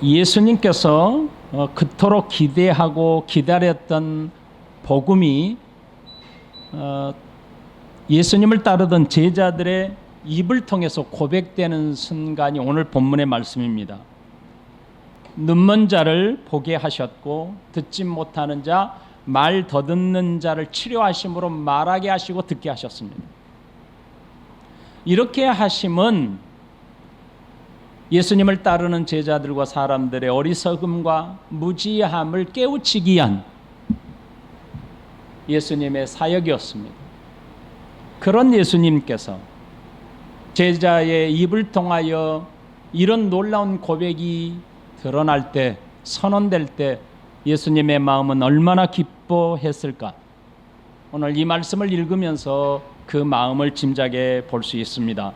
예수님께서 그토록 기대하고 기다렸던 복음이 예수님을 따르던 제자들의 입을 통해서 고백되는 순간이 오늘 본문의 말씀입니다. 눈먼 자를 보게 하셨고 듣지 못하는 자, 말 더듬는 자를 치료하심으로 말하게 하시고 듣게 하셨습니다. 이렇게 하심은 예수님을 따르는 제자들과 사람들의 어리석음과 무지함을 깨우치기 위한 예수님의 사역이었습니다. 그런 예수님께서 제자의 입을 통하여 이런 놀라운 고백이 드러날 때, 선언될 때 예수님의 마음은 얼마나 기뻐했을까? 오늘 이 말씀을 읽으면서 그 마음을 짐작해 볼 수 있습니다.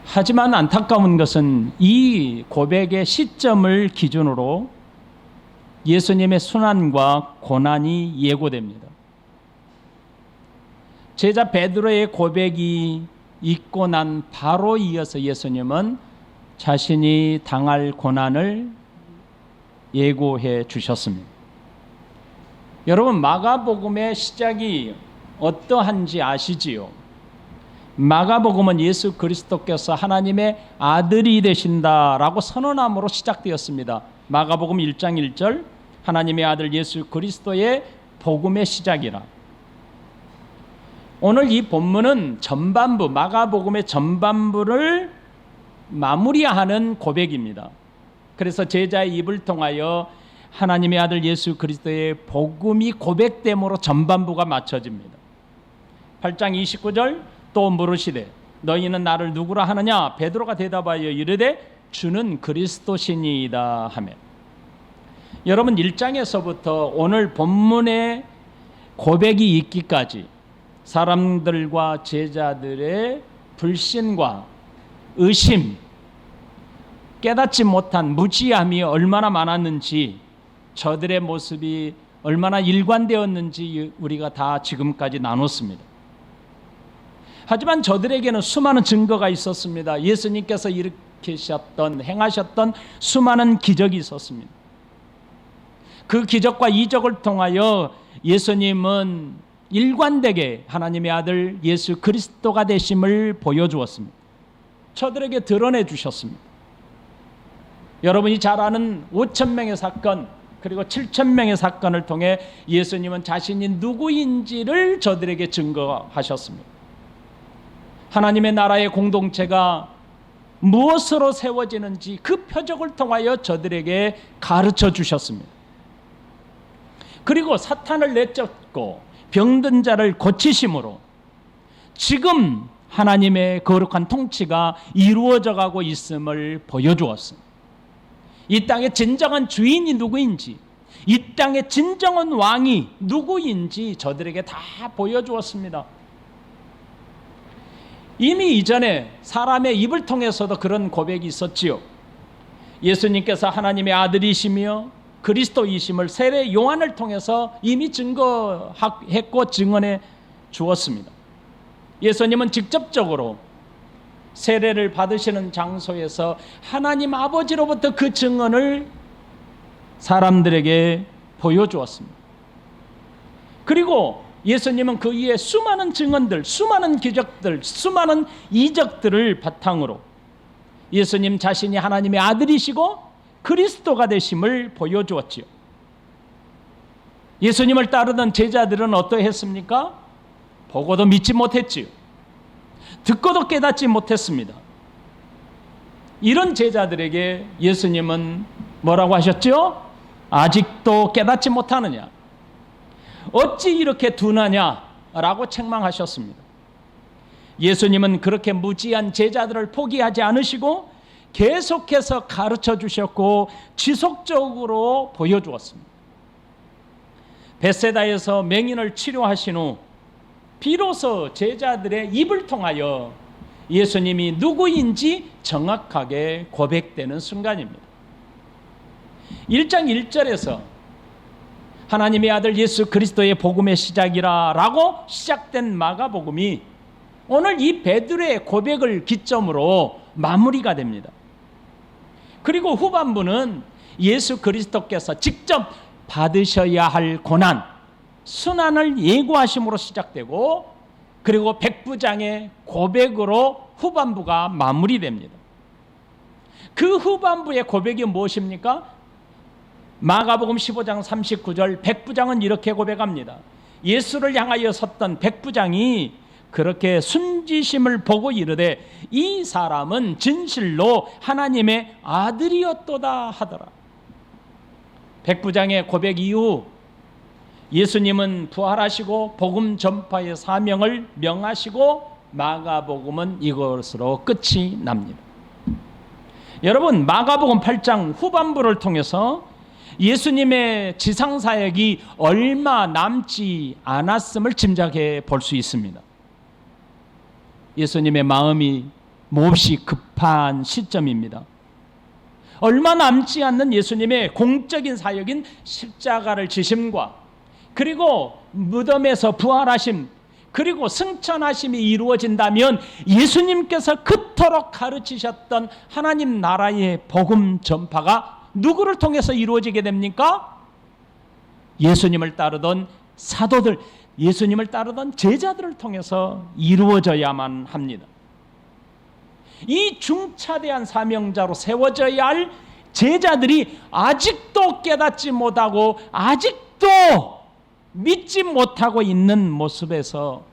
하지만 안타까운 것은 이 고백의 시점을 기준으로 예수님의 순환과 고난이 예고됩니다. 제자 베드로의 고백이 있고 난 바로 이어서 예수님은 자신이 당할 고난을 예고해 주셨습니다. 여러분, 마가복음의 시작이 어떠한지 아시지요? 마가복음은 예수 그리스도께서 하나님의 아들이 되신다라고 선언함으로 시작되었습니다. 마가복음 1장 1절, 하나님의 아들 예수 그리스도의 복음의 시작이라. 오늘 이 본문은 전반부, 마가복음의 전반부를 마무리하는 고백입니다. 그래서 제자의 입을 통하여 하나님의 아들 예수 그리스도의 복음이 고백됨으로 전반부가 맞춰집니다. 8장 29절, 또 물으시되 너희는 나를 누구라 하느냐? 베드로가 대답하여 이르되 주는 그리스도시니이다 하며. 여러분, 1장에서부터 오늘 본문의 고백이 있기까지 사람들과 제자들의 불신과 의심, 깨닫지 못한 무지함이 얼마나 많았는지, 저들의 모습이 얼마나 일관되었는지 우리가 다 지금까지 나눴습니다. 하지만 저들에게는 수많은 증거가 있었습니다. 예수님께서 일으키셨던, 행하셨던 수많은 기적이 있었습니다. 그 기적과 이적을 통하여 예수님은 일관되게 하나님의 아들 예수 그리스도가 되심을 보여주었습니다. 저들에게 드러내 주셨습니다. 여러분이 잘 아는 5,000명의 사건, 그리고 7,000명의 사건을 통해 예수님은 자신이 누구인지를 저들에게 증거하셨습니다. 하나님의 나라의 공동체가 무엇으로 세워지는지 그 표적을 통하여 저들에게 가르쳐 주셨습니다. 그리고 사탄을 내쫓고 병든 자를 고치심으로 지금 하나님의 거룩한 통치가 이루어져 가고 있음을 보여주었습니다. 이 땅의 진정한 주인이 누구인지, 이 땅의 진정한 왕이 누구인지 저들에게 다 보여주었습니다. 이미 이전에 사람의 입을 통해서도 그런 고백이 있었지요. 예수님께서 하나님의 아들이시며 그리스도이심을 세례 요한을 통해서 이미 증거했고 증언해 주었습니다. 예수님은 직접적으로 세례를 받으시는 장소에서 하나님 아버지로부터 그 증언을 사람들에게 보여주었습니다. 그리고 예수님은 그 이후에 수많은 증언들, 수많은 기적들, 수많은 이적들을 바탕으로 예수님 자신이 하나님의 아들이시고 그리스도가 되심을 보여주었지요. 예수님을 따르던 제자들은 어떠했습니까? 보고도 믿지 못했지요. 듣고도 깨닫지 못했습니다. 이런 제자들에게 예수님은 뭐라고 하셨죠? 아직도 깨닫지 못하느냐? 어찌 이렇게 둔하냐라고 책망하셨습니다. 예수님은 그렇게 무지한 제자들을 포기하지 않으시고 계속해서 가르쳐 주셨고 지속적으로 보여주었습니다. 벳세다에서 맹인을 치료하신 후 비로소 제자들의 입을 통하여 예수님이 누구인지 정확하게 고백되는 순간입니다. 1장 1절에서 하나님의 아들 예수 그리스도의 복음의 시작이라 라고 시작된 마가복음이 오늘 이 베드로의 고백을 기점으로 마무리가 됩니다. 그리고 후반부는 예수 그리스도께서 직접 받으셔야 할 고난, 순환을 예고하심으로 시작되고, 그리고 백부장의 고백으로 후반부가 마무리됩니다. 그 후반부의 고백이 무엇입니까? 마가복음 15장 39절, 백부장은 이렇게 고백합니다. 예수를 향하여 섰던 백부장이 그렇게 순지심을 보고 이르되 이 사람은 진실로 하나님의 아들이었도다 하더라. 백부장의 고백 이후 예수님은 부활하시고 복음 전파의 사명을 명하시고 마가복음은 이것으로 끝이 납니다. 여러분, 마가복음 8장 후반부를 통해서 예수님의 지상사역이 얼마 남지 않았음을 짐작해 볼 수 있습니다. 예수님의 마음이 몹시 급한 시점입니다. 얼마 남지 않는 예수님의 공적인 사역인 십자가를 지심과 그리고 무덤에서 부활하심, 그리고 승천하심이 이루어진다면 예수님께서 그토록 가르치셨던 하나님 나라의 복음 전파가 누구를 통해서 이루어지게 됩니까? 예수님을 따르던 사도들, 예수님을 따르던 제자들을 통해서 이루어져야만 합니다. 이 중차대한 사명자로 세워져야 할 제자들이 아직도 깨닫지 못하고 아직도 믿지 못하고 있는 모습에서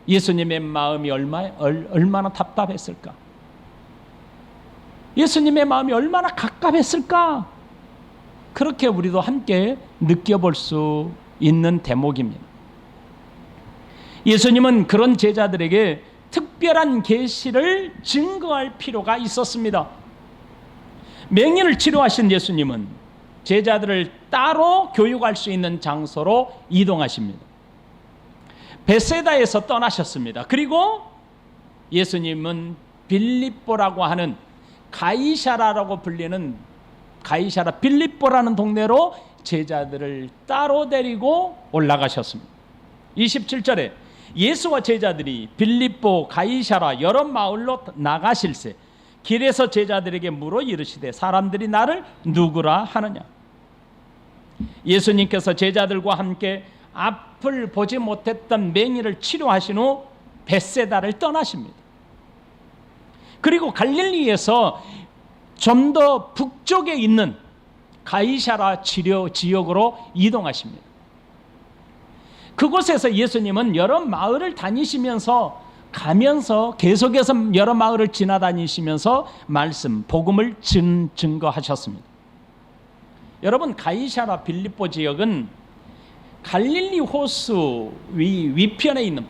예수님의 마음이 얼마나 답답했을까? 예수님의 마음이 얼마나 갑갑했을까? 그렇게 우리도 함께 느껴볼 수 있는 대목입니다. 예수님은 그런 제자들에게 특별한 계시를 증거할 필요가 있었습니다. 맹인을 치료하신 예수님은 제자들을 따로 교육할 수 있는 장소로 이동하십니다. 베세다에서 떠나셨습니다. 그리고 예수님은 빌립보라고 하는 가이사라라고 불리는 가이사라 빌립보라는 동네로 제자들을 따로 데리고 올라가셨습니다. 27절에 예수와 제자들이 빌립보 가이사라 여러 마을로 나가실새 길에서 제자들에게 물어 이르시되 사람들이 나를 누구라 하느냐. 예수님께서 제자들과 함께 앞을 보지 못했던 맹인을 치료하신 후 벳세다를 떠나십니다. 그리고 갈릴리에서 좀 더 북쪽에 있는 가이사라 지역으로 이동하십니다. 그곳에서 예수님은 여러 마을을 다니시면서 계속해서 여러 마을을 지나다니시면서 복음을 증거하셨습니다. 여러분, 가이사라 빌립보 지역은 갈릴리 호수 위편에 있는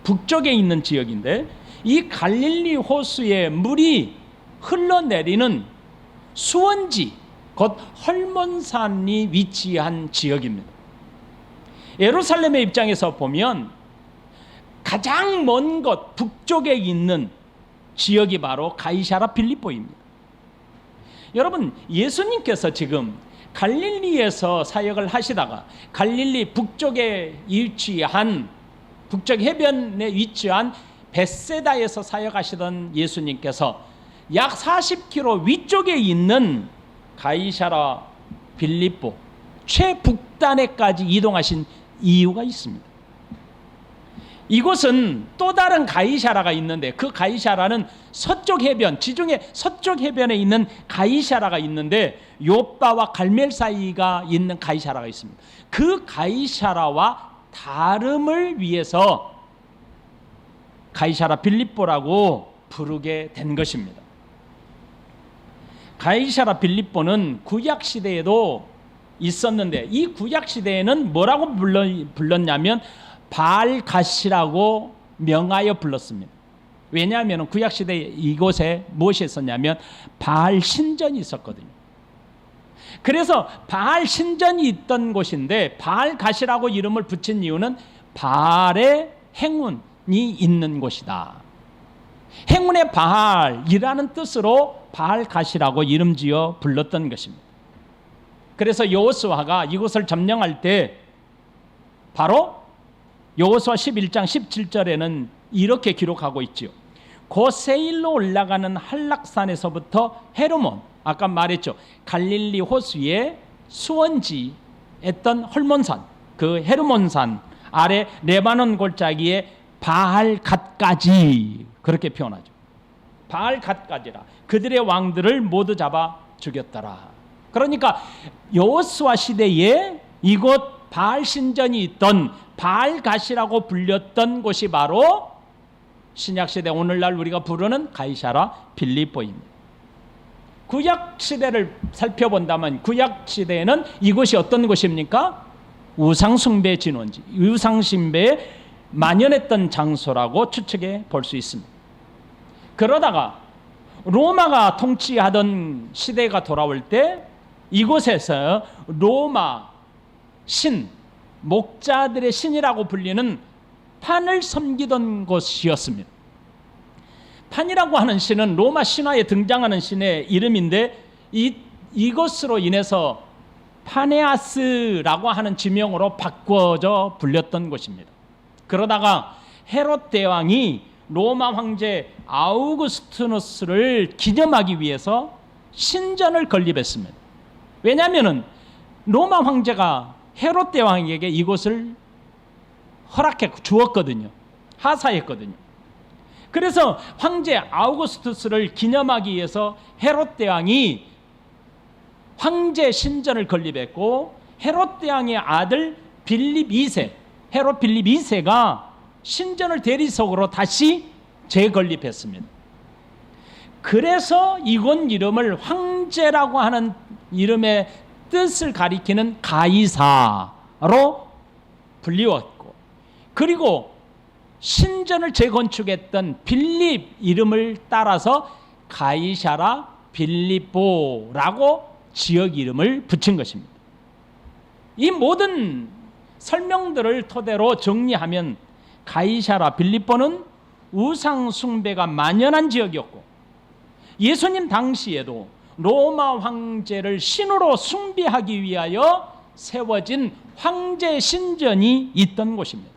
북쪽에 있는 지역인데, 이 갈릴리 호수에 물이 흘러내리는 수원지, 곧 헐몬산이 위치한 지역입니다. 예루살렘의 입장에서 보면 가장 먼 곳 북쪽에 있는 지역이 바로 가이사라 빌립보입니다. 여러분, 예수님께서 지금 갈릴리에서 사역을 하시다가 갈릴리 북쪽에 위치한 북쪽 해변에 위치한 벳세다에서 사역하시던 예수님께서 약 40km 위쪽에 있는 가이사라 빌립보 최북단에까지 이동하신 이유가 있습니다. 이곳은 또 다른 가이사라가 있는데, 그 가이사라는 서쪽 해변, 지중해 서쪽 해변에 있는 가이사라가 있는데 요빠와 갈멜 사이가 있는 가이사라가 있습니다. 그 가이사라와 다름을 위해서 가이사라 빌립보라고 부르게 된 것입니다. 가이사라 빌립보는 구약시대에도 있었는데, 이 구약시대에는 뭐라고 불렀냐면 바알갓이라고 명하여 불렀습니다. 왜냐하면 구약시대에 이곳에 무엇이 있었냐면 바알 신전이 있었거든요. 그래서 바알 신전이 있던 곳인데 바알갓이라고 이름을 붙인 이유는 바알의 행운이 있는 곳이다. 행운의 바알이라는 뜻으로 바알갓이라고 이름지어 불렀던 것입니다. 그래서 여호수아가 이곳을 점령할 때 바로 여호수아 11장 17절에는 이렇게 기록하고 있지요. 그 세일로 올라가는 한락산에서부터 헤르몬, 아까 말했죠. 갈릴리 호수의 수원지 했던 헐몬산, 그 헤르몬산 아래 레바논 골짜기에 바알갓까지 그렇게 표현하죠. 바알갓까지라. 그들의 왕들을 모두 잡아 죽였더라. 그러니까 여호수아 시대에 이곳 바알 신전이 있던 바알갓이라고 불렸던 곳이 바로 신약 시대 오늘날 우리가 부르는 가이사라 빌립보입니다. 구약 시대를 살펴본다면 구약 시대에는 이곳이 어떤 곳입니까? 우상 숭배 진원지, 우상 숭배에 만연했던 장소라고 추측해 볼 수 있습니다. 그러다가 로마가 통치하던 시대가 돌아올 때 이곳에서 로마 신, 목자들의 신이라고 불리는 판을 섬기던 곳이었습니다. 판이라고 하는 신은 로마 신화에 등장하는 신의 이름인데 이것으로 인해서 파네아스라고 하는 지명으로 바꿔져 불렸던 곳입니다. 그러다가 헤롯 대왕이 로마 황제 아우구스투누스를 기념하기 위해서 신전을 건립했습니다. 왜냐하면 로마 황제가 헤롯 대왕에게 이곳을 허락해 주었거든요. 하사했거든요. 그래서 황제 아우구스투스를 기념하기 위해서 헤롯 대왕이 황제 신전을 건립했고 헤롯 대왕의 아들 빌립 2세, 헤롯 빌립 2세가 신전을 대리석으로 다시 재건립했습니다. 그래서 이곳 이름을 황제라고 하는 이름의 뜻을 가리키는 가이사로 불리웠고, 그리고 신전을 재건축했던 빌립 이름을 따라서 가이사라 빌립보라고 지역 이름을 붙인 것입니다. 이 모든 설명들을 토대로 정리하면 가이사라 빌립보는 우상 숭배가 만연한 지역이었고, 예수님 당시에도 로마 황제를 신으로 숭배하기 위하여 세워진 황제 신전이 있던 곳입니다.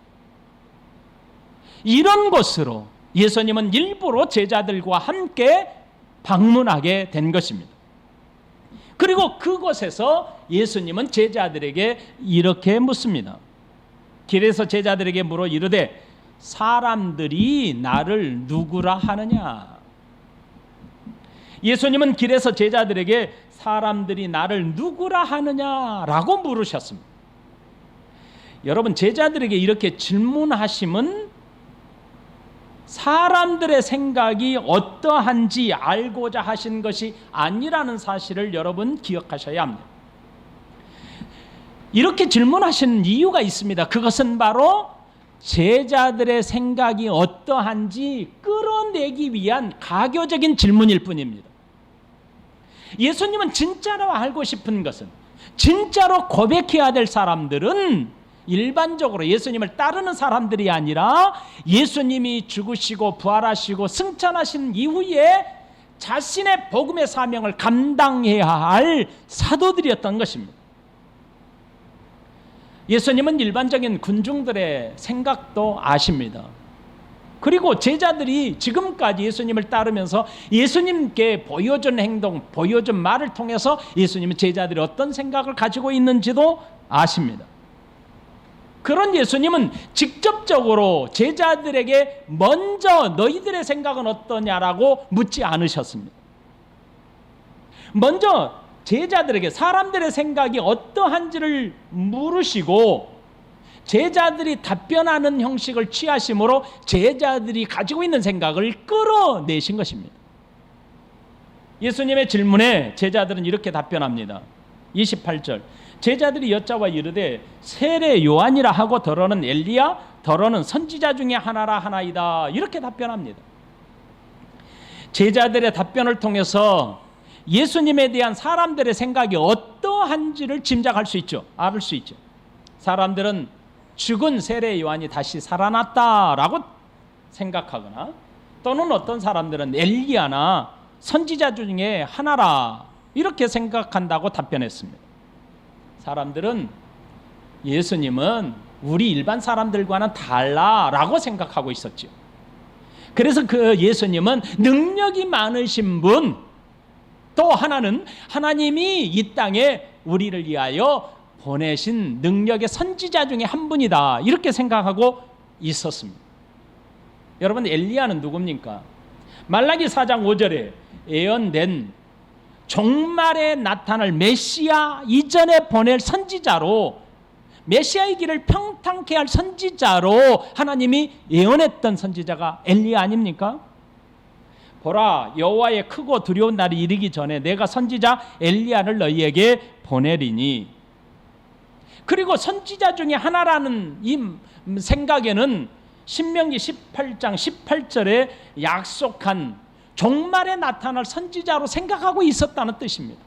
이런 곳으로 예수님은 일부러 제자들과 함께 방문하게 된 것입니다. 그리고 그곳에서 예수님은 제자들에게 이렇게 묻습니다. 길에서 제자들에게 물어 이르되 사람들이 나를 누구라 하느냐? 예수님은 길에서 제자들에게 사람들이 나를 누구라 하느냐라고 물으셨습니다. 여러분, 제자들에게 이렇게 질문하심은 사람들의 생각이 어떠한지 알고자 하신 것이 아니라는 사실을 여러분 기억하셔야 합니다. 이렇게 질문하신 이유가 있습니다. 그것은 바로 제자들의 생각이 어떠한지 끌어내기 위한 가교적인 질문일 뿐입니다. 예수님은 진짜로 알고 싶은 것은, 진짜로 고백해야 될 사람들은 일반적으로 예수님을 따르는 사람들이 아니라 예수님이 죽으시고 부활하시고 승천하신 이후에 자신의 복음의 사명을 감당해야 할 사도들이었던 것입니다. 예수님은 일반적인 군중들의 생각도 아십니다. 그리고 제자들이 지금까지 예수님을 따르면서 예수님께 보여준 행동, 보여준 말을 통해서 예수님은 제자들이 어떤 생각을 가지고 있는지도 아십니다. 그런 예수님은 직접적으로 제자들에게 먼저 너희들의 생각은 어떠냐라고 묻지 않으셨습니다. 먼저 제자들에게 사람들의 생각이 어떠한지를 물으시고 제자들이 답변하는 형식을 취하심으로 제자들이 가지고 있는 생각을 끌어내신 것입니다. 예수님의 질문에 제자들은 이렇게 답변합니다. 28절, 제자들이 여짜와 이르되 세례 요한이라 하고 더러는 엘리야, 더러는 선지자 중에 하나라 하나이다, 이렇게 답변합니다. 제자들의 답변을 통해서 예수님에 대한 사람들의 생각이 어떠한지를 짐작할 수 있죠. 알을 수 있죠. 사람들은 죽은 세례 요한이 다시 살아났다라고 생각하거나, 또는 어떤 사람들은 엘리야나 선지자 중에 하나라 이렇게 생각한다고 답변했습니다. 사람들은 예수님은 우리 일반 사람들과는 달라라고 생각하고 있었죠. 그래서 그 예수님은 능력이 많으신 분, 또 하나는 하나님이 이 땅에 우리를 위하여 보내신 능력의 선지자 중에 한 분이다, 이렇게 생각하고 있었습니다. 여러분, 엘리야는 누굽니까? 말라기 4장 5절에 예언된 종말에 나타날 메시아 이전에 보낼 선지자로, 메시아의 길을 평탄케 할 선지자로 하나님이 예언했던 선지자가 엘리야 아닙니까? 보라, 여호와의 크고 두려운 날이 이르기 전에 내가 선지자 엘리야를 너희에게 보내리니. 그리고 선지자 중에 하나라는 이 생각에는 신명기 18장 18절에 약속한 종말에 나타날 선지자로 생각하고 있었다는 뜻입니다.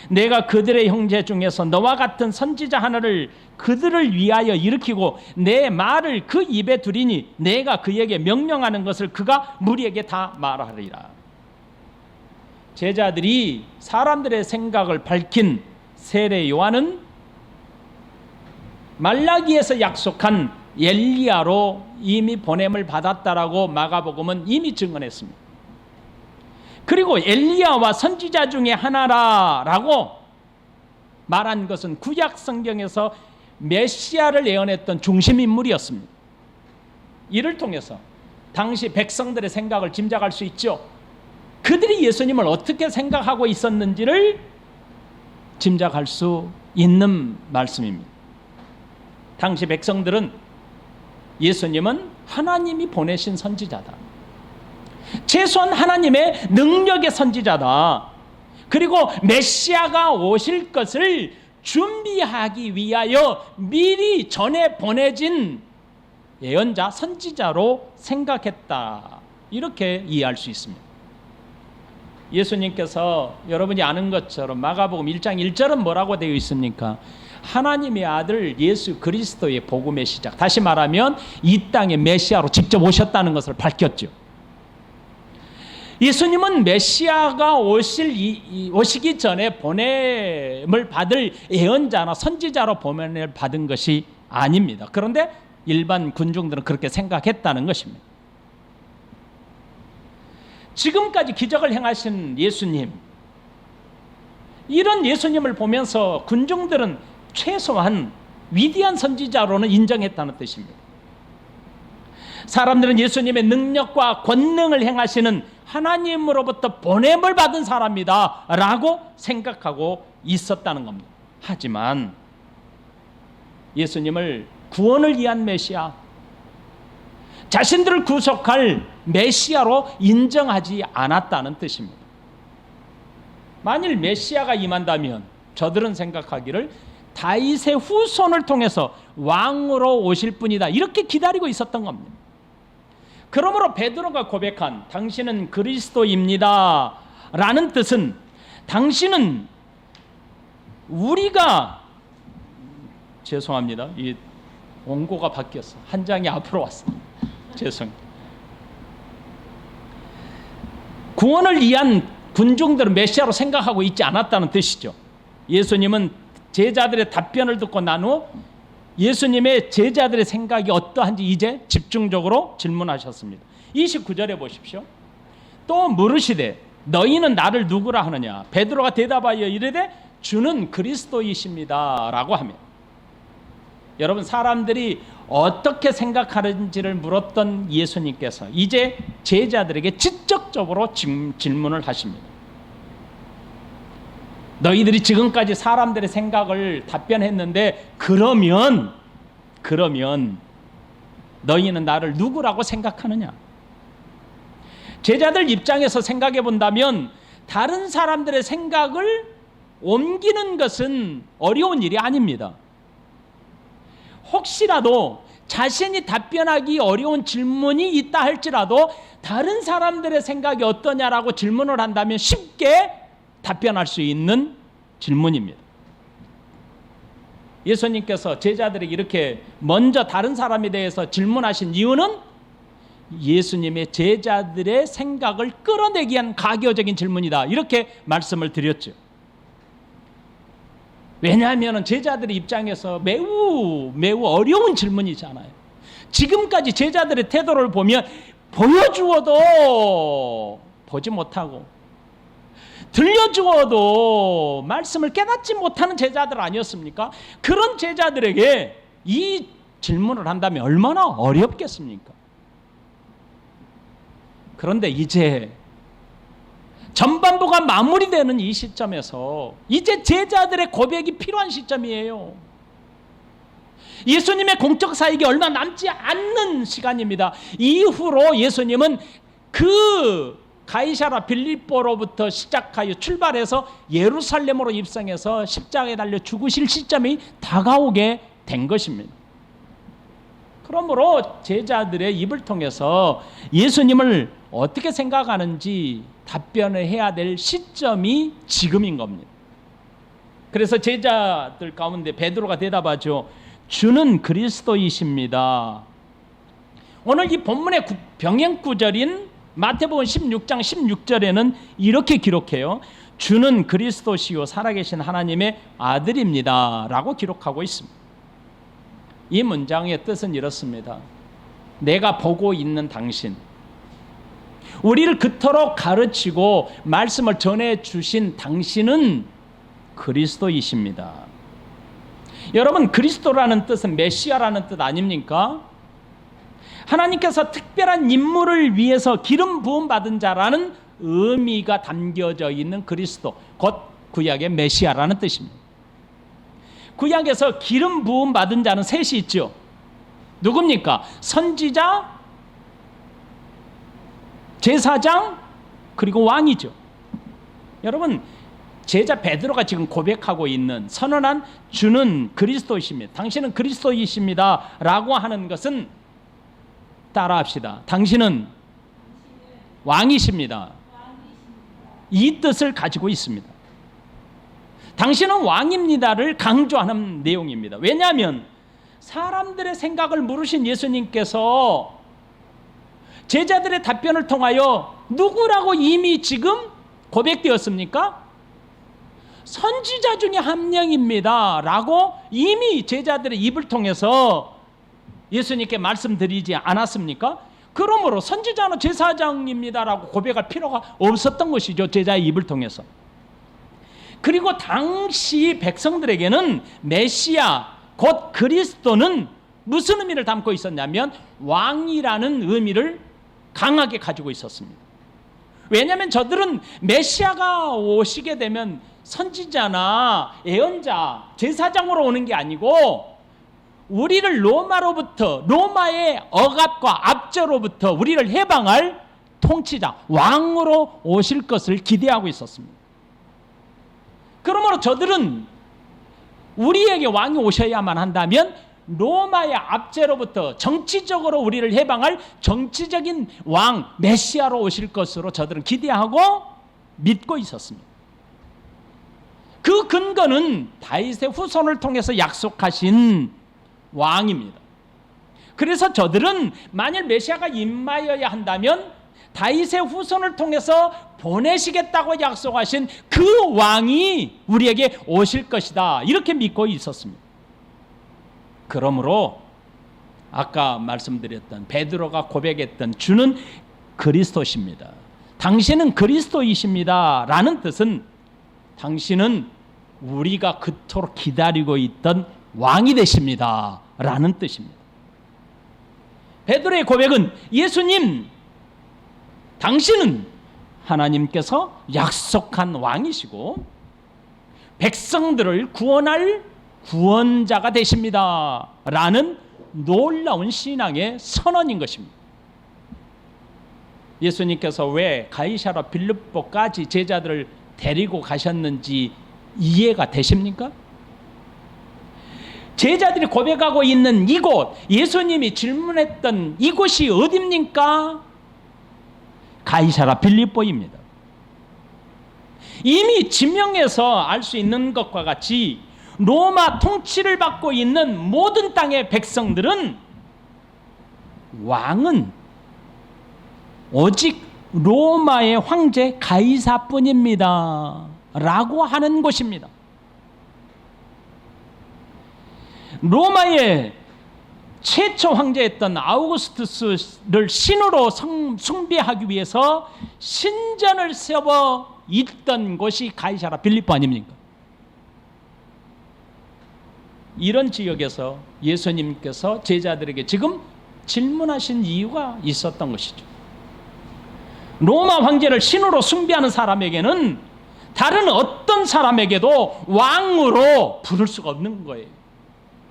내가 그들의 형제 중에서 너와 같은 선지자 하나를 그들을 위하여 일으키고 내 말을 그 입에 두리니 내가 그에게 명령하는 것을 그가 무리에게 다 말하리라. 제자들이 사람들의 생각을 밝힌 세례 요한은 말라기에서 약속한 엘리야로 이미 보냄을 받았다라고 마가복음은 이미 증언했습니다. 그리고 엘리야와 선지자 중에 하나라고 말한 것은 구약 성경에서 메시아를 예언했던 중심 인물이었습니다. 이를 통해서 당시 백성들의 생각을 짐작할 수 있죠. 그들이 예수님을 어떻게 생각하고 있었는지를 짐작할 수 있는 말씀입니다. 당시 백성들은 예수님은 하나님이 보내신 선지자다, 최소한 하나님의 능력의 선지자다, 그리고 메시아가 오실 것을 준비하기 위하여 미리 전에 보내진 예언자, 선지자로 생각했다, 이렇게 이해할 수 있습니다. 예수님께서 여러분이 아는 것처럼 마가복음 1장 1절은 뭐라고 되어 있습니까? 하나님의 아들 예수 그리스도의 복음의 시작, 다시 말하면 이 땅에 메시아로 직접 오셨다는 것을 밝혔죠. 예수님은 메시아가 오시기 전에 보냄을 받을 예언자나 선지자로 보냄을 받은 것이 아닙니다. 그런데 일반 군중들은 그렇게 생각했다는 것입니다. 지금까지 기적을 행하신 예수님, 이런 예수님을 보면서 군중들은 최소한 위대한 선지자로는 인정했다는 뜻입니다. 사람들은 예수님의 능력과 권능을 행하시는 하나님으로부터 보냄을 받은 사람이다 라고 생각하고 있었다는 겁니다. 하지만 예수님을 구원을 위한 메시아, 자신들을 구속할 메시아로 인정하지 않았다는 뜻입니다. 만일 메시아가 임한다면 저들은 생각하기를 다윗의 후손을 통해서 왕으로 오실 분이다, 이렇게 기다리고 있었던 겁니다. 그러므로 베드로가 고백한 당신은 그리스도입니다 라는 뜻은 당신은 우리가, 죄송합니다, 이 원고가 바뀌었어, 한 장이 앞으로 왔어, 죄송합니다. 구원을 위한 군중들은 메시아로 생각하고 있지 않았다는 뜻이죠. 예수님은 제자들의 답변을 듣고 난 후 예수님의 제자들의 생각이 어떠한지 이제 집중적으로 질문하셨습니다. 29절에 보십시오. 또 물으시되 너희는 나를 누구라 하느냐? 베드로가 대답하여 이르되 주는 그리스도이십니다 라고 하며, 여러분, 사람들이 어떻게 생각하는지를 물었던 예수님께서 이제 제자들에게 직접적으로 질문을 하십니다. 너희들이 지금까지 사람들의 생각을 답변했는데 그러면 너희는 나를 누구라고 생각하느냐? 제자들 입장에서 생각해 본다면 다른 사람들의 생각을 옮기는 것은 어려운 일이 아닙니다. 혹시라도 자신이 답변하기 어려운 질문이 있다 할지라도 다른 사람들의 생각이 어떠냐라고 질문을 한다면 쉽게 답변할 수 있는 질문입니다. 예수님께서 제자들에게 이렇게 먼저 다른 사람에 대해서 질문하신 이유는 예수님의 제자들의 생각을 끌어내기 위한 가교적인 질문이다, 이렇게 말씀을 드렸죠. 왜냐하면 제자들의 입장에서 매우 어려운 질문이잖아요. 지금까지 제자들의 태도를 보면 보여주어도 보지 못하고 들려주어도 말씀을 깨닫지 못하는 제자들 아니었습니까? 그런 제자들에게 이 질문을 한다면 얼마나 어렵겠습니까? 그런데 이제 전반부가 마무리되는 이 시점에서 이제 제자들의 고백이 필요한 시점이에요. 예수님의 공적 사역이 얼마 남지 않는 시간입니다. 이후로 예수님은 그 가이사랴 빌립보로부터 시작하여 출발해서 예루살렘으로 입성해서 십자가에 달려 죽으실 시점이 다가오게 된 것입니다. 그러므로 제자들의 입을 통해서 예수님을 어떻게 생각하는지 답변을 해야 될 시점이 지금인 겁니다. 그래서 제자들 가운데 베드로가 대답하죠. 주는 그리스도이십니다. 오늘 이 본문의 병행 구절인 마태복음 16장 16절에는 이렇게 기록해요. 주는 그리스도시요 살아계신 하나님의 아들입니다 라고 기록하고 있습니다. 이 문장의 뜻은 이렇습니다. 내가 보고 있는 당신, 우리를 그토록 가르치고 말씀을 전해주신 당신은 그리스도이십니다. 여러분, 그리스도라는 뜻은 메시아라는 뜻 아닙니까? 하나님께서 특별한 인물을 위해서 기름 부음 받은 자라는 의미가 담겨져 있는 그리스도, 곧 구약의 메시아라는 뜻입니다. 구약에서 기름 부음 받은 자는 셋이 있죠. 누굽니까? 선지자, 제사장, 그리고 왕이죠. 여러분, 제자 베드로가 지금 고백하고 있는 선언한 주는 그리스도이십니다. 당신은 그리스도이십니다 라고 하는 것은 따라합시다. 당신은 왕이십니다. 이 뜻을 가지고 있습니다. 당신은 왕입니다를 강조하는 내용입니다. 왜냐하면 사람들의 생각을 물으신 예수님께서 제자들의 답변을 통하여 누구라고 이미 지금 고백되었습니까? 선지자 중에 한 명입니다 라고 이미 제자들의 입을 통해서 예수님께 말씀드리지 않았습니까? 그러므로 선지자는 제사장입니다 라고 고백할 필요가 없었던 것이죠. 제자의 입을 통해서. 그리고 당시 백성들에게는 메시아 곧 그리스도는 무슨 의미를 담고 있었냐면 왕이라는 의미를 강하게 가지고 있었습니다. 왜냐하면 저들은 메시아가 오시게 되면 선지자나 예언자, 제사장으로 오는 게 아니고 우리를 로마로부터, 로마의 억압과 압제로부터 우리를 해방할 통치자, 왕으로 오실 것을 기대하고 있었습니다. 그러므로 저들은 우리에게 왕이 오셔야만 한다면 로마의 압제로부터 정치적으로 우리를 해방할 정치적인 왕, 메시아로 오실 것으로 저들은 기대하고 믿고 있었습니다. 그 근거는 다윗의 후손을 통해서 약속하신 왕입니다. 그래서 저들은 만일 메시아가 임하여야 한다면 다윗의 후손을 통해서 보내시겠다고 약속하신 그 왕이 우리에게 오실 것이다, 이렇게 믿고 있었습니다. 그러므로 아까 말씀드렸던 베드로가 고백했던 주는 그리스도십니다, 당신은 그리스도이십니다 라는 뜻은 당신은 우리가 그토록 기다리고 있던 왕이 되십니다 라는 뜻입니다. 베드로의 고백은 예수님, 당신은 하나님께서 약속한 왕이시고 백성들을 구원할 구원자가 되십니다 라는 놀라운 신앙의 선언인 것입니다. 예수님께서 왜 가이사랴 빌립보까지 제자들을 데리고 가셨는지 이해가 되십니까? 제자들이 고백하고 있는 이곳, 예수님이 질문했던 이곳이 어디입니까? 가이사랴 빌립보입니다. 이미 지명에서 알 수 있는 것과 같이 로마 통치를 받고 있는 모든 땅의 백성들은 왕은 오직 로마의 황제 가이사뿐입니다 라고 하는 곳입니다. 로마의 최초 황제였던 아우구스투스를 신으로 숭배하기 위해서 신전을 세워 있던 곳이 가이사라 빌립보 아닙니까? 이런 지역에서 예수님께서 제자들에게 지금 질문하신 이유가 있었던 것이죠. 로마 황제를 신으로 숭배하는 사람에게는 다른 어떤 사람에게도 왕으로 부를 수가 없는 거예요.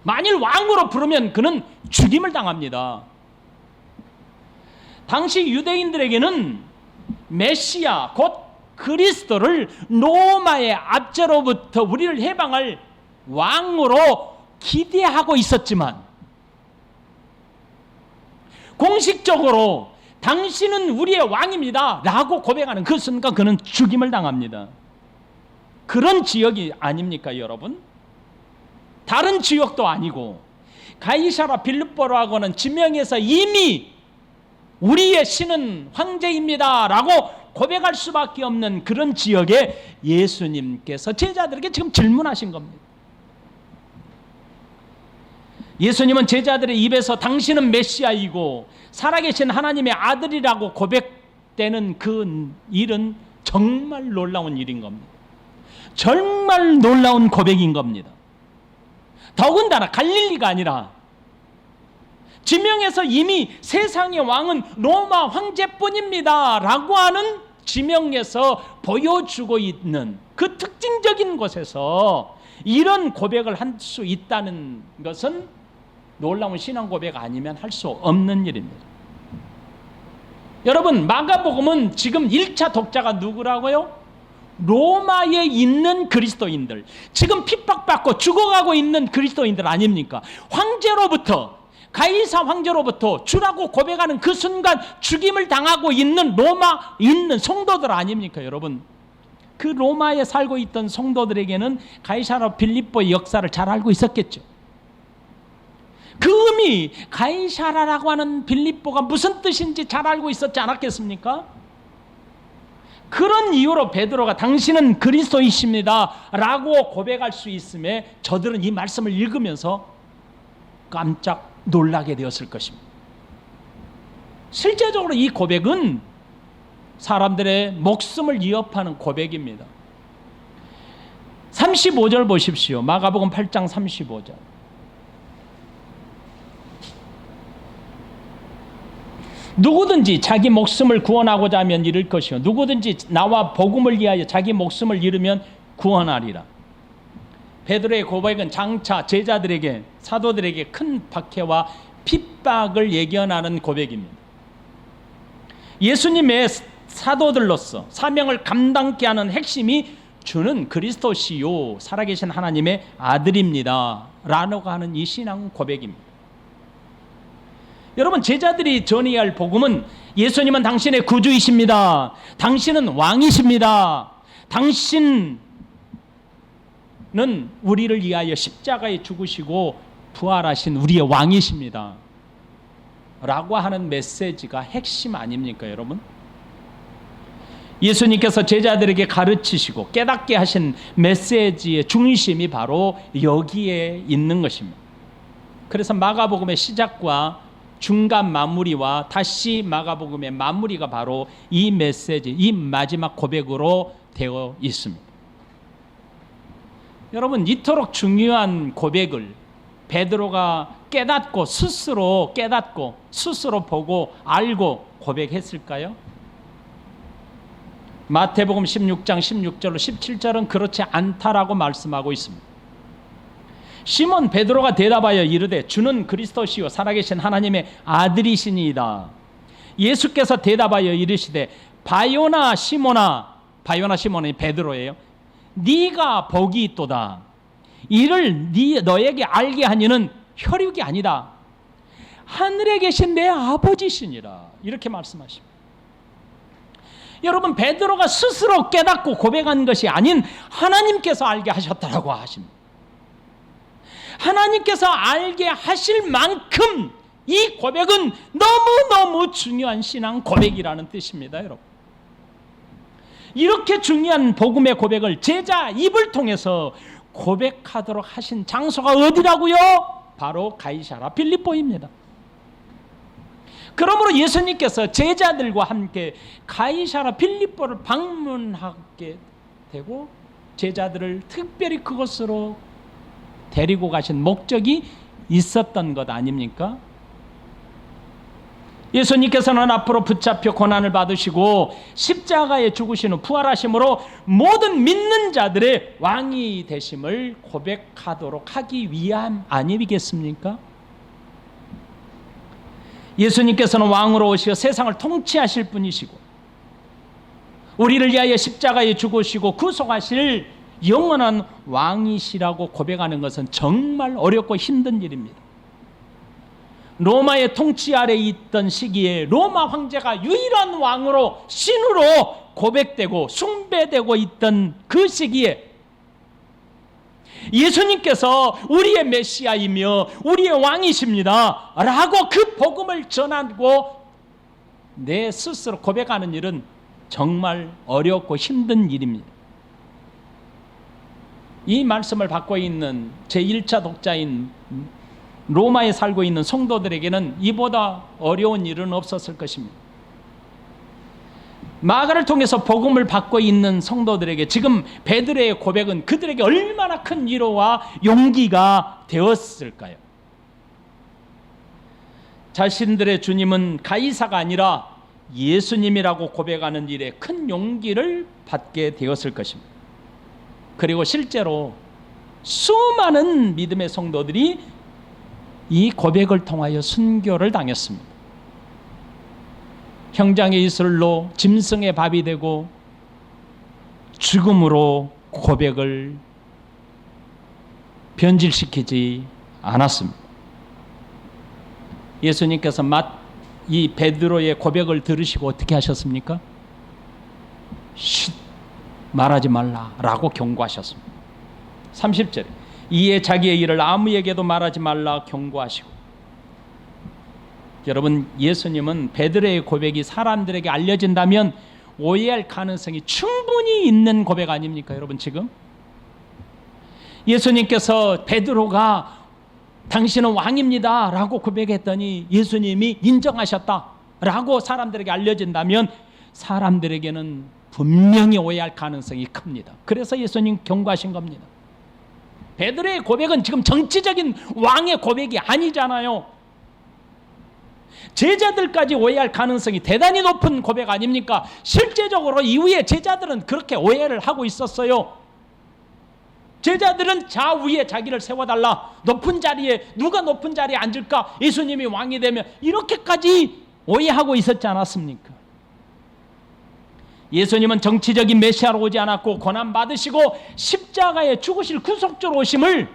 만일 왕으로 부르면 그는 죽임을 당합니다. 당시 유대인들에게는 메시아 곧 그리스도를 로마의 압제로부터 우리를 해방할 왕으로 기대하고 있었지만 공식적으로 당신은 우리의 왕입니다 라고 고백하는 그 순간 그는 죽임을 당합니다. 그런 지역이 아닙니까 여러분? 다른 지역도 아니고 가이사라 빌립보라고는 지명에서 이미 우리의 신은 황제입니다 라고 고백할 수밖에 없는 그런 지역에 예수님께서 제자들에게 지금 질문하신 겁니다. 예수님은 제자들의 입에서 당신은 메시아이고 살아계신 하나님의 아들이라고 고백되는 그 일은 정말 놀라운 일인 겁니다. 정말 놀라운 고백인 겁니다. 더군다나 갈릴리가 아니라 지명에서 이미 세상의 왕은 로마 황제뿐입니다 라고 하는 지명에서 보여주고 있는 그 특징적인 곳에서 이런 고백을 할 수 있다는 것은 놀라운 신앙 고백 아니면 할 수 없는 일입니다. 여러분, 마가복음은 지금 1차 독자가 누구라고요? 로마에 있는 그리스도인들, 지금 핍박받고 죽어가고 있는 그리스도인들 아닙니까? 황제로부터, 가이사 황제로부터 주라고 고백하는 그 순간 죽임을 당하고 있는 로마에 있는 성도들 아닙니까 여러분? 그 로마에 살고 있던 성도들에게는 가이사라 빌립보의 역사를 잘 알고 있었겠죠. 그 의미, 가이사라라고 하는 빌립보가 무슨 뜻인지 잘 알고 있었지 않았겠습니까? 그런 이유로 베드로가 당신은 그리스도이십니다 라고 고백할 수 있음에 저들은 이 말씀을 읽으면서 깜짝 놀라게 되었을 것입니다. 실제적으로 이 고백은 사람들의 목숨을 위협하는 고백입니다. 35절 보십시오. 마가복음 8장 35절. 누구든지 자기 목숨을 구원하고자 하면 잃을 것이요 누구든지 나와 복음을 위하여 자기 목숨을 잃으면 구원하리라. 베드로의 고백은 장차 제자들에게, 사도들에게 큰 박해와 핍박을 예견하는 고백입니다. 예수님의 사도들로서 사명을 감당케 하는 핵심이 주는 그리스도시요 살아계신 하나님의 아들입니다 라고 하는 이 신앙 고백입니다. 여러분, 제자들이 전해야 할 복음은 예수님은 당신의 구주이십니다. 당신은 왕이십니다. 당신은 우리를 위하여 십자가에 죽으시고 부활하신 우리의 왕이십니다 라고 하는 메시지가 핵심 아닙니까 여러분? 예수님께서 제자들에게 가르치시고 깨닫게 하신 메시지의 중심이 바로 여기에 있는 것입니다. 그래서 마가복음의 시작과 중간 마무리와 다시 마가복음의 마무리가 바로 이 메시지, 이 마지막 고백으로 되어 있습니다. 여러분, 이토록 중요한 고백을 베드로가 깨닫고 스스로 보고 알고 고백했을까요? 마태복음 16장 16절로 17절은 그렇지 않다라고 말씀하고 있습니다. 시몬 베드로가 대답하여 이르되 주는 그리스도시요 살아계신 하나님의 아들이시니이다. 예수께서 대답하여 이르시되 바요나 시몬아, 바요나 시몬이 베드로예요. 네가 복이 있도다. 이를 너에게 알게 하니는 혈육이 아니다. 하늘에 계신 내 아버지시니라. 이렇게 말씀하십니다. 여러분, 베드로가 스스로 깨닫고 고백한 것이 아닌 하나님께서 알게 하셨다라고 하십니다. 하나님께서 알게 하실 만큼 이 고백은 너무너무 중요한 신앙 고백이라는 뜻입니다, 여러분. 이렇게 중요한 복음의 고백을 제자 입을 통해서 고백하도록 하신 장소가 어디라고요? 바로 가이사라 빌립보입니다. 그러므로 예수님께서 제자들과 함께 가이사라 빌립보를 방문하게 되고 제자들을 특별히 그곳으로 데리고 가신 목적이 있었던 것 아닙니까? 예수님께서는 앞으로 붙잡혀 고난을 받으시고 십자가에 죽으신 후 부활하심으로 모든 믿는 자들의 왕이 되심을 고백하도록 하기 위함 아니겠습니까? 예수님께서는 왕으로 오시어 세상을 통치하실 분이시고 우리를 위하여 십자가에 죽으시고 구속하실 영원한 왕이시라고 고백하는 것은 정말 어렵고 힘든 일입니다. 로마의 통치 아래에 있던 시기에 로마 황제가 유일한 왕으로 신으로 고백되고 숭배되고 있던 그 시기에 예수님께서 우리의 메시아이며 우리의 왕이십니다 라고 그 복음을 전하고 내 스스로 고백하는 일은 정말 어렵고 힘든 일입니다. 이 말씀을 받고 있는 제1차 독자인 로마에 살고 있는 성도들에게는 이보다 어려운 일은 없었을 것입니다. 마가를 통해서 복음을 받고 있는 성도들에게 지금 베드로의 고백은 그들에게 얼마나 큰 위로와 용기가 되었을까요? 자신들의 주님은 가이사가 아니라 예수님이라고 고백하는 일에 큰 용기를 받게 되었을 것입니다. 그리고 실제로 수많은 믿음의 성도들이 이 고백을 통하여 순교를 당했습니다. 형장의 이슬로 짐승의 밥이 되고 죽음으로 고백을 변질시키지 않았습니다. 예수님께서 이 베드로의 고백을 들으시고 어떻게 하셨습니까? 쉿, 말하지 말라라고 경고하셨습니다. 30절에 이에 자기의 일을 아무에게도 말하지 말라 경고하시고. 여러분, 예수님은 베드로의 고백이 사람들에게 알려진다면 오해할 가능성이 충분히 있는 고백 아닙니까? 여러분, 지금 예수님께서 베드로가 당신은 왕입니다 라고 고백했더니 예수님이 인정하셨다 라고 사람들에게 알려진다면 사람들에게는 분명히 오해할 가능성이 큽니다. 그래서 예수님 경고하신 겁니다. 베드로의 고백은 지금 정치적인 왕의 고백이 아니잖아요. 제자들까지 오해할 가능성이 대단히 높은 고백 아닙니까? 실제적으로 이후에 제자들은 그렇게 오해를 하고 있었어요. 제자들은 좌우에 자기를 세워달라, 높은 자리에, 누가 높은 자리에 앉을까, 예수님이 왕이 되면, 이렇게까지 오해하고 있었지 않았습니까? 예수님은 정치적인 메시아로 오지 않았고 고난받으시고 십자가에 죽으실 구속주로 오심을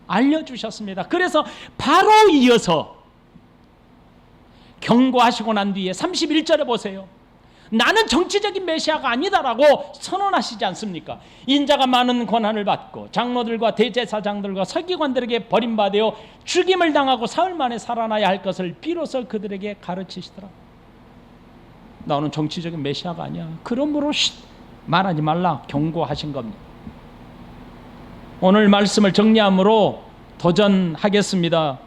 알려주셨습니다. 그래서 바로 이어서 경고하시고 난 뒤에 31절에 보세요. 나는 정치적인 메시아가 아니다라고 선언하시지 않습니까? 인자가 많은 고난을 받고 장로들과 대제사장들과 서기관들에게 버림받아 죽임을 당하고 사흘 만에 살아나야 할 것을 비로소 그들에게 가르치시더라. 나는 정치적인 메시아가 아니야. 그러므로 말하지 말라 경고하신 겁니다. 오늘 말씀을 정리함으로 도전하겠습니다.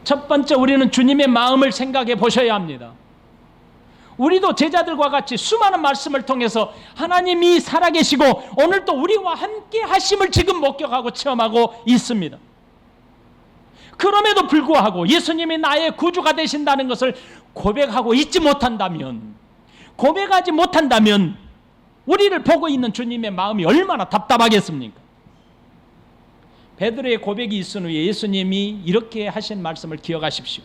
첫 번째, 우리는 주님의 마음을 생각해 보셔야 합니다. 우리도 제자들과 같이 수많은 말씀을 통해서 하나님이 살아계시고 오늘도 우리와 함께 하심을 지금 목격하고 체험하고 있습니다. 그럼에도 불구하고 예수님이 나의 구주가 되신다는 것을 고백하고 있지 못한다면, 고백하지 못한다면 우리를 보고 있는 주님의 마음이 얼마나 답답하겠습니까? 베드로의 고백이 있은 후에 예수님이 이렇게 하신 말씀을 기억하십시오.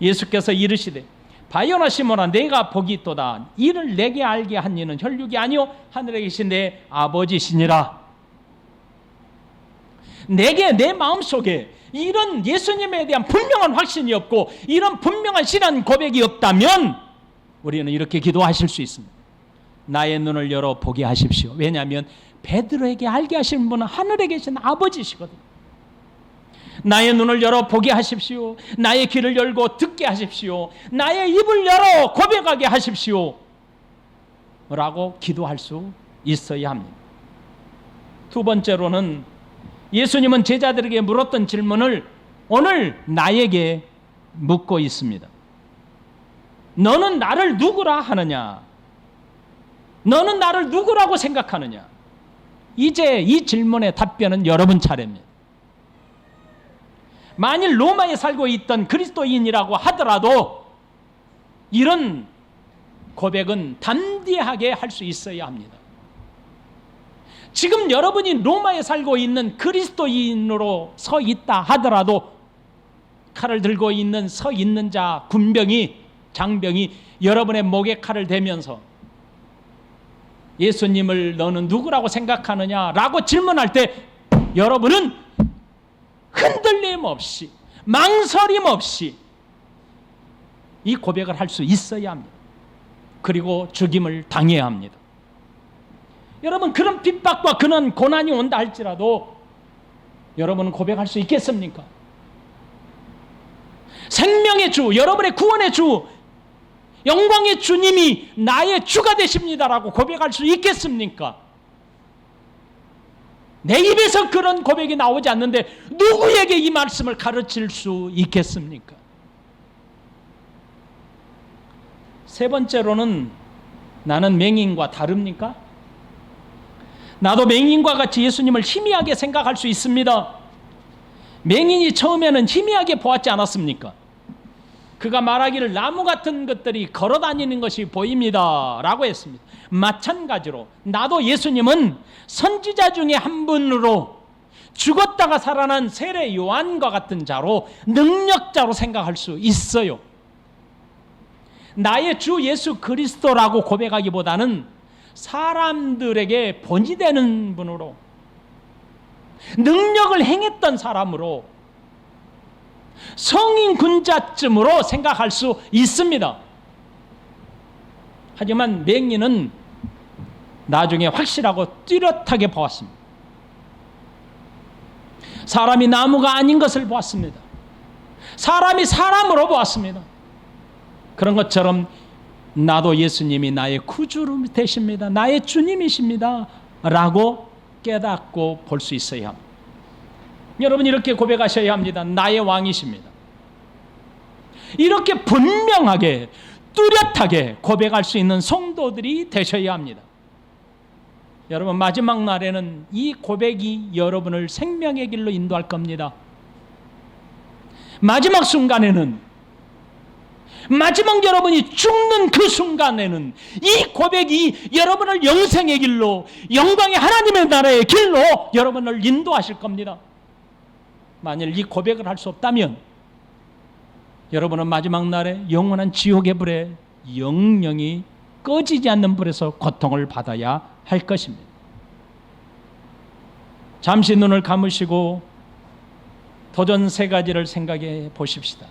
예수께서 이르시되 바요나 시몬아, 내가 복이 있도다. 이를 내게 알게 한 이는 혈육이 아니요 하늘에 계신 내 아버지시니라. 내게, 내 마음속에 이런 예수님에 대한 분명한 확신이 없고 이런 분명한 신앙 고백이 없다면 우리는 이렇게 기도하실 수 있습니다. 나의 눈을 열어 보게 하십시오. 왜냐하면 베드로에게 알게 하시는 분은 하늘에 계신 아버지시거든요. 나의 눈을 열어 보게 하십시오. 나의 귀를 열고 듣게 하십시오. 나의 입을 열어 고백하게 하십시오 라고 기도할 수 있어야 합니다. 두 번째로는 예수님은 제자들에게 물었던 질문을 오늘 나에게 묻고 있습니다. 너는 나를 누구라 하느냐? 너는 나를 누구라고 생각하느냐? 이제 이 질문의 답변은 여러분 차례입니다. 만일 로마에 살고 있던 그리스도인이라고 하더라도 이런 고백은 담대하게 할 수 있어야 합니다. 지금 여러분이 로마에 살고 있는 그리스도인으로 서 있다 하더라도 칼을 들고 있는 서 있는 자 군병이 장병이 여러분의 목에 칼을 대면서 예수님을 너는 누구라고 생각하느냐라고 질문할 때 여러분은 흔들림 없이 망설임 없이 이 고백을 할 수 있어야 합니다. 그리고 죽임을 당해야 합니다. 여러분, 그런 핍박과 그런 고난이 온다 할지라도 여러분은 고백할 수 있겠습니까? 생명의 주, 여러분의 구원의 주, 영광의 주님이 나의 주가 되십니다라고 고백할 수 있겠습니까? 내 입에서 그런 고백이 나오지 않는데 누구에게 이 말씀을 가르칠 수 있겠습니까? 세 번째로는 나는 맹인과 다릅니까? 나도 맹인과 같이 예수님을 희미하게 생각할 수 있습니다. 맹인이 처음에는 희미하게 보았지 않았습니까? 그가 말하기를 나무 같은 것들이 걸어다니는 것이 보입니다 라고 했습니다. 마찬가지로 나도 예수님은 선지자 중에 한 분으로 죽었다가 살아난 세례 요한과 같은 자로 능력자로 생각할 수 있어요. 나의 주 예수 그리스도라고 고백하기보다는 사람들에게 본이 되는 분으로 능력을 행했던 사람으로 성인 군자쯤으로 생각할 수 있습니다. 하지만 맹인은 나중에 확실하고 뚜렷하게 보았습니다. 사람이 나무가 아닌 것을 보았습니다. 사람이 사람으로 보았습니다. 그런 것처럼 나도 예수님이 나의 구주로 되십니다. 나의 주님이십니다 라고 깨닫고 볼 수 있어야 합니다. 여러분, 이렇게 고백하셔야 합니다. 나의 왕이십니다. 이렇게 분명하게 뚜렷하게 고백할 수 있는 성도들이 되셔야 합니다. 여러분, 마지막 날에는 이 고백이 여러분을 생명의 길로 인도할 겁니다. 마지막 순간에는, 마지막 여러분이 죽는 그 순간에는 이 고백이 여러분을 영생의 길로, 영광의 하나님의 나라의 길로 여러분을 인도하실 겁니다. 만일 이 고백을 할 수 없다면 여러분은 마지막 날에 영원한 지옥의 불에 영영이 꺼지지 않는 불에서 고통을 받아야 할 것입니다. 잠시 눈을 감으시고 도전 세 가지를 생각해 보십시다.